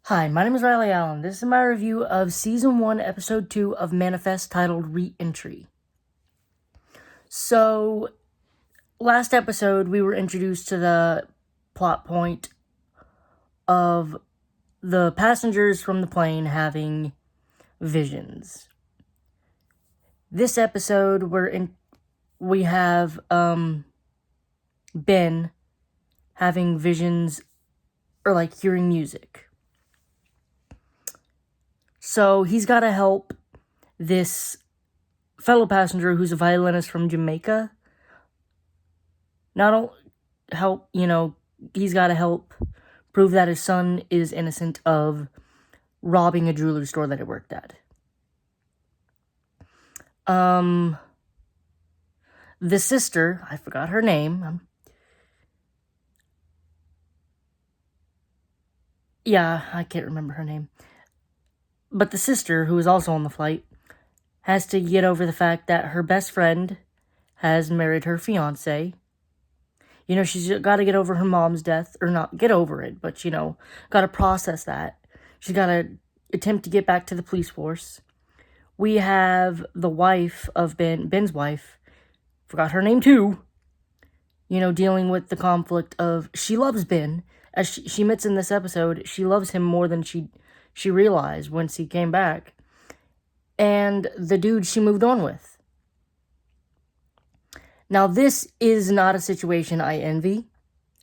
Hi, my name is Riley Allen. This is my review of Season 1, Episode 2 of Manifest, titled Reentry. So, last episode, we were introduced to the plot point of the passengers from the plane having visions. This episode, we have Ben having visions, or like hearing music. So he's got to help this fellow passenger who's a violinist from Jamaica. He's got to help prove that his son is innocent of robbing a jewelry store that he worked at. The sister, I forgot her name. I can't remember her name. But the sister, who is also on the flight, has to get over the fact that her best friend has married her fiancé. She's got to get over her mom's death, or not get over it, but, got to process that. She's got to attempt to get back to the police force. We have the wife of Ben's wife, forgot her name too, dealing with the conflict of, she loves Ben. As she admits in this episode, she loves him more than she realized once he came back. And the dude she moved on with. Now, this is not a situation I envy.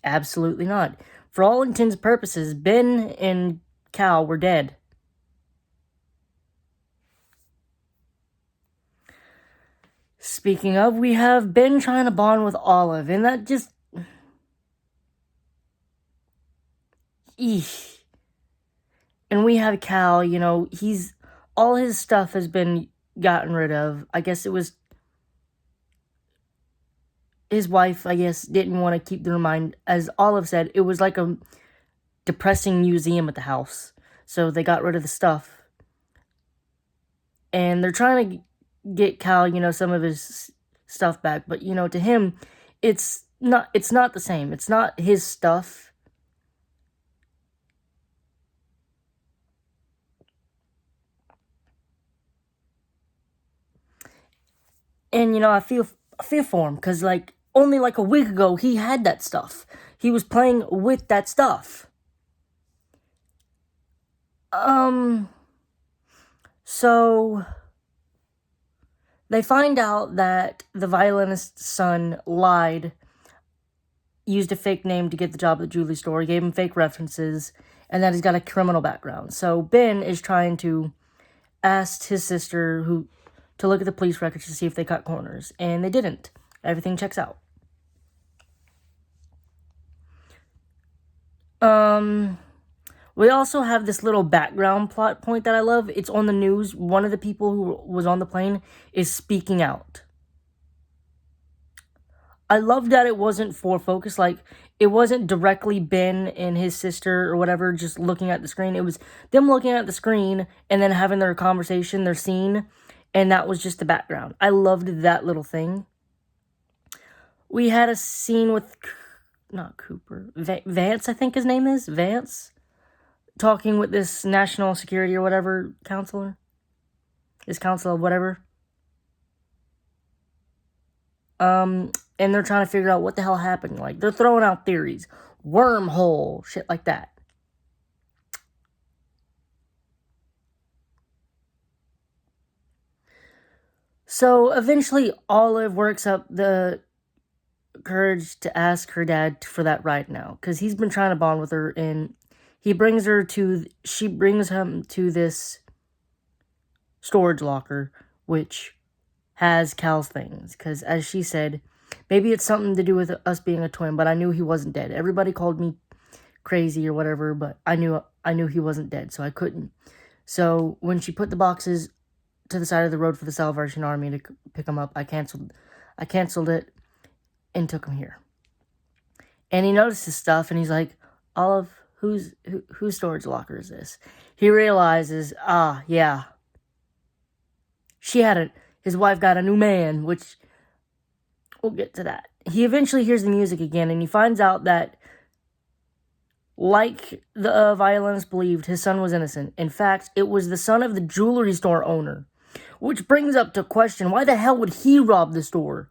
Absolutely not. For all intents and purposes, Ben and Cal were dead. Speaking of, we have Ben trying to bond with Olive, and that just... Eesh. And we have Cal, all his stuff has been gotten rid of. I guess it was his wife, didn't want to keep the remind. As Olive said, it was like a depressing museum at the house. So they got rid of the stuff. And they're trying to get Cal, some of his stuff back. But, to him, it's not the same. It's not his stuff. And, I feel for him, because, only a week ago, he had that stuff. He was playing with that stuff. So, they find out that the violinist's son lied, used a fake name to get the job at the jewelry store, gave him fake references, and that he's got a criminal background. So, Ben is trying to ask his sister to look at the police records to see if they cut corners, and they didn't. Everything checks out. We also have this little background plot point that I love. It's on the news. One of the people who was on the plane is speaking out. I love that it wasn't for focus. It wasn't directly Ben and his sister or whatever just looking at the screen. It was them looking at the screen and then having their conversation, their scene, and that was just the background. I loved that little thing. We had a scene with, not Cooper, Vance, I think his name is, Vance, talking with this national security or whatever counselor, this counselor, whatever. And they're trying to figure out what the hell happened. They're throwing out theories, wormhole, shit like that. So eventually Olive works up the courage to ask her dad for that ride now, because he's been trying to bond with her, and she brings him to this storage locker, which has Cal's things, because as she said, maybe it's something to do with us being a twin, but I knew he wasn't dead. Everybody called me crazy or whatever, but I knew he wasn't dead, so I couldn't. So when she put the boxes to the side of the road for the Salvation Army to pick him up, I canceled it and took him here. And he noticed his stuff, and he's like, Olive, whose storage locker is this? He realizes, yeah, his wife got a new man, which we'll get to that. He eventually hears the music again, and he finds out that Like the violinist believed, his son was innocent. In fact, it was the son of the jewelry store owner. Which brings up the question, why the hell would he rob the store?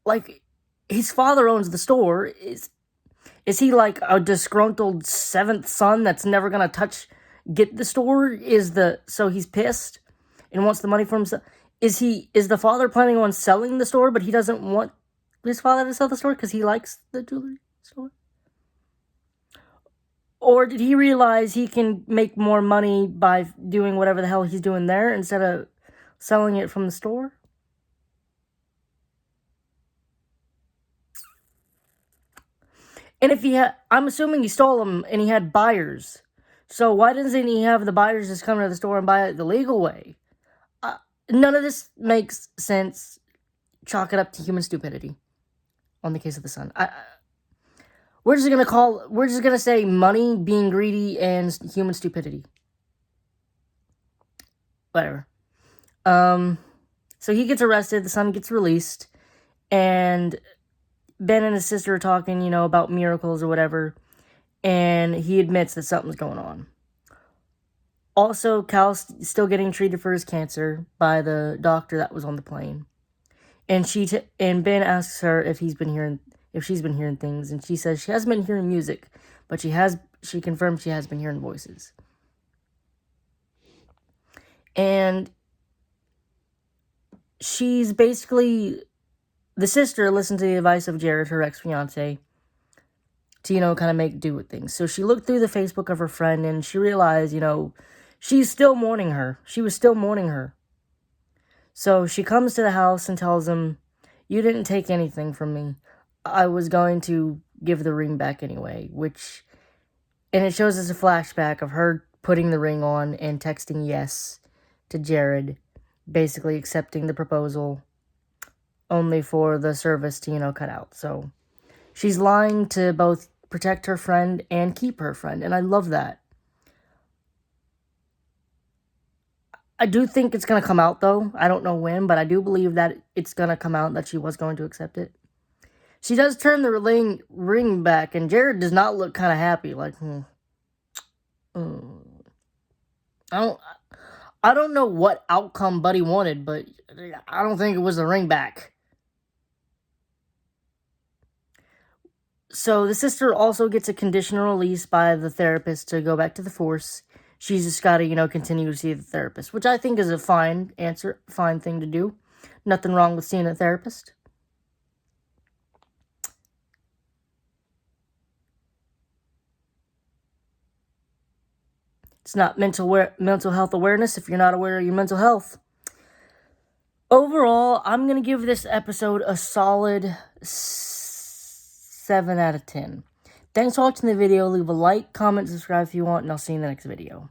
Like, his father owns the store. Is he like a disgruntled seventh son that's never gonna get the store? So he's pissed and wants the money for himself? Is the father planning on selling the store, but he doesn't want his father to sell the store because he likes the jewelry store? Or did he realize he can make more money by doing whatever the hell he's doing there instead of selling it from the store? And if I'm assuming he stole them and he had buyers. So why doesn't he have the buyers just come to the store and buy it the legal way? None of this makes sense. Chalk it up to human stupidity. On the case of the son, we're just gonna say money, being greedy, and human stupidity. Whatever. So he gets arrested. The son gets released, and Ben and his sister are talking, about miracles or whatever, and he admits that something's going on. Also, Cal's still getting treated for his cancer by the doctor that was on the plane. And and Ben asks her if she's been hearing things, and she says she hasn't been hearing music, but she confirms she has been hearing voices. And she's basically, the sister listened to the advice of Jared, her ex-fiance, to, kind of make do with things. So she looked through the Facebook of her friend, and she realized, she's still mourning her. She was still mourning her. So she comes to the house and tells him, "You didn't take anything from me. I was going to give the ring back anyway," and it shows us a flashback of her putting the ring on and texting yes to Jared, basically accepting the proposal only for the service to, cut out. So she's lying to both protect her friend and keep her friend, and I love that. I do think it's going to come out, though. I don't know when, but I do believe that it's going to come out that she was going to accept it. She does turn the ring back, and Jared does not look kind of happy. Like, I don't know what outcome Buddy wanted, but I don't think it was the ring back. So the sister also gets a conditional release by the therapist to go back to the force. She's just got to, continue to see the therapist, which I think is a fine thing to do. Nothing wrong with seeing a therapist. It's not mental health awareness if you're not aware of your mental health. Overall, I'm going to give this episode a solid 7 out of 10. Thanks for watching the video. Leave a like, comment, subscribe if you want, and I'll see you in the next video.